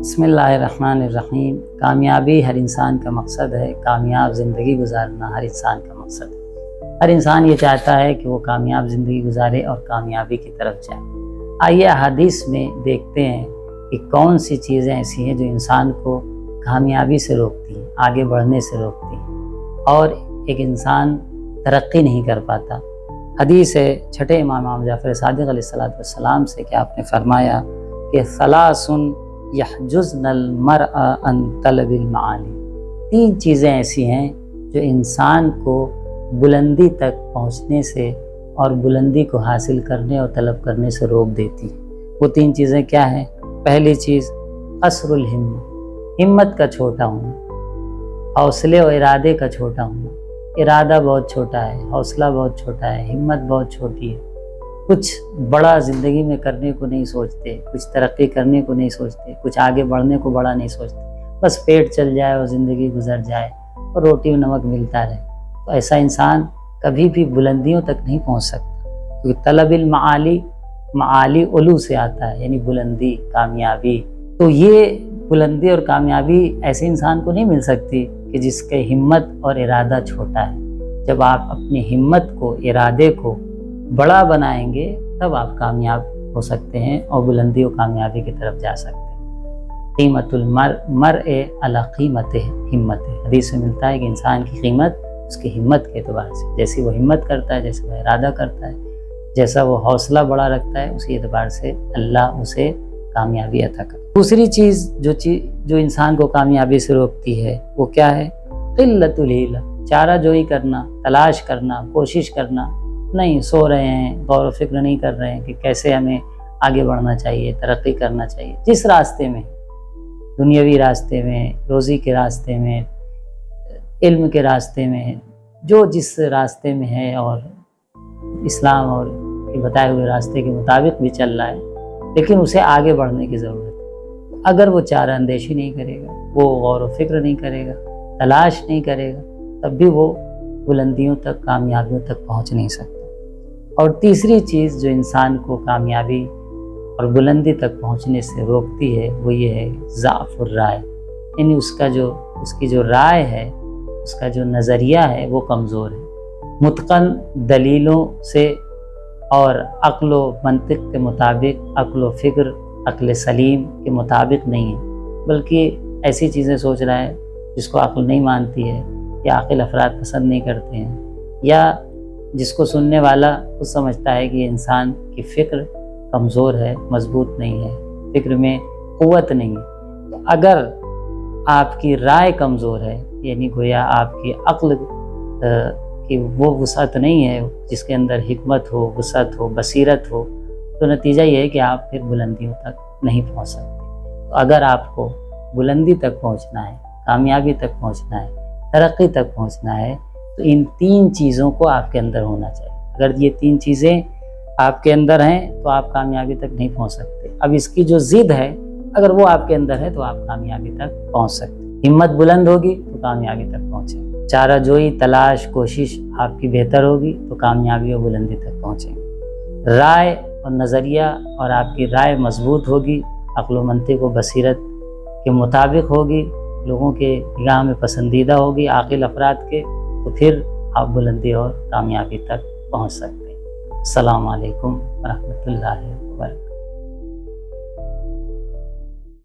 बिस्मिल्लाहिर्रहमानिर्रहीम। कामयाबी हर इंसान का मकसद है, कामयाब ज़िंदगी गुजारना हर इंसान का मकसद है। हर इंसान ये चाहता है कि वो कामयाब ज़िंदगी गुजारे और कामयाबी की तरफ जाए। आइए अहादीस में देखते हैं कि कौन सी चीज़ें ऐसी हैं जो इंसान को कामयाबी से रोकती हैं, आगे बढ़ने से रोकती हैं और एक इंसान तरक्की नहीं कर पाता। हदीस है छठे इमाम जाफ़र सादिक़ अलैहिस्सलाम से कि आपने फरमाया कि सलासुन यहजुज़नल मरअ अन तलबिल माली। तीन चीज़ें ऐसी हैं जो इंसान को बुलंदी तक पहुँचने से और बुलंदी को हासिल करने और तलब करने से रोक देती हैं। वो तीन चीज़ें क्या हैं? पहली चीज़ कसरुल हिम्मत, हिम्मत का छोटा होना, हौसले और इरादे का छोटा होना। इरादा बहुत छोटा है, हौसला बहुत छोटा है, हिम्मत बहुत छोटी है। कुछ बड़ा ज़िंदगी में करने को नहीं सोचते, कुछ तरक्की करने को नहीं सोचते, कुछ आगे बढ़ने को बड़ा नहीं सोचते। बस पेट चल जाए और ज़िंदगी गुजर जाए और रोटी में नमक मिलता रहे। तो ऐसा इंसान कभी भी बुलंदियों तक नहीं पहुंच सकता, क्योंकि तलबिल माली, माली उलू से आता है, यानी बुलंदी, कामयाबी। तो ये बुलंदी और कामयाबी ऐसे इंसान को नहीं मिल सकती कि जिसके हिम्मत और इरादा छोटा है। जब आप अपनी हिम्मत को, इरादे को बड़ा बनाएंगे तब आप कामयाब हो सकते हैं और बुलंदी और कामयाबी की तरफ जा सकते हैं। कीमतुल मरए अला कीमत हिम्मत। हदीस में मिलता है कि इंसान की कीमत उसकी हिम्मत के एतबार से, जैसी वो हिम्मत करता है, जैसे वो इरादा करता है, जैसा वो हौसला बड़ा रखता है, उसी एतबार से अल्लाह उसे कामयाबी अता करता है। दूसरी चीज़ जो इंसान को कामयाबी से रोकती है वो क्या है? क़िल्लतुल हीला, चारा जोई करना, तलाश करना, कोशिश करना नहीं। सो रहे हैं, गौर व फिक्र नहीं कर रहे हैं कि कैसे हमें आगे बढ़ना चाहिए, तरक्की करना चाहिए। जिस रास्ते में, दुनियावी रास्ते में, रोज़ी के रास्ते में, इल्म के रास्ते में, जो जिस रास्ते में है और इस्लाम और के बताए हुए रास्ते के मुताबिक भी चल रहा है, लेकिन उसे आगे बढ़ने की ज़रूरत है। अगर वो चारा अंदेशी नहीं करेगा, वो गौर व फिक्र नहीं करेगा, तलाश नहीं करेगा, तब भी वो बुलंदियों तक, कामयाबियों तक पहुंच नहीं सकता। और तीसरी चीज़ जो इंसान को कामयाबी और बुलंदी तक पहुंचने से रोकती है वो ये है ज़ाफ़ुर राय, यानी उसकी जो राय है, उसका जो नज़रिया है वो कमज़ोर है। मुतक़न दलीलों से और अक़्ल व मंतिक़ के मुताबिक, अक़्ल व फ़िक्र, अक़्ल सलीम के मुताबिक नहीं है, बल्कि ऐसी चीज़ें सोच रहा है जिसको अक़्ल नहीं मानती है, या अक़ल अफराद पसंद नहीं करते हैं, या जिसको सुनने वाला वो समझता है कि इंसान की फ़िक्र कमज़ोर है, मजबूत नहीं है, फ़िक्र में क़ुव्वत नहीं है। तो अगर आपकी राय कमज़ोर है, यानी गोया आपकी अक़्ल की वो वुसअत नहीं है जिसके अंदर हिकमत हो, वुसअत हो, बसीरत हो, तो नतीजा ये है कि आप फिर बुलंदियों तक नहीं पहुंच सकते। तो अगर आपको बुलंदी तक पहुंचना है, कामयाबी तक पहुंचना है, तरक्की तक पहुंचना है, तो इन तीन चीज़ों को आपके अंदर होना चाहिए। अगर ये तीन चीज़ें आपके अंदर हैं तो आप कामयाबी तक नहीं पहुंच सकते। अब इसकी जो ज़िद है, अगर वो आपके अंदर है तो आप कामयाबी तक पहुंच सकते। हिम्मत बुलंद होगी तो कामयाबी तक पहुँचेंगे। चारा जोई, तलाश, कोशिश आपकी बेहतर होगी तो कामयाबी और बुलंदी तक पहुँचेंगे। राय और नज़रिया और आपकी राय मजबूत होगी, अक़्ल व मंतिक़ व बसीरत के मुताबिक होगी, लोगों के निगाह में पसंदीदा होगी, आक़िल अफराद के, तो फिर आप बुलंदी और कामयाबी तक पहुंच सकते हैं। अस्सलामु अलैकुम व रहमतुल्लाहि व बरकातहू।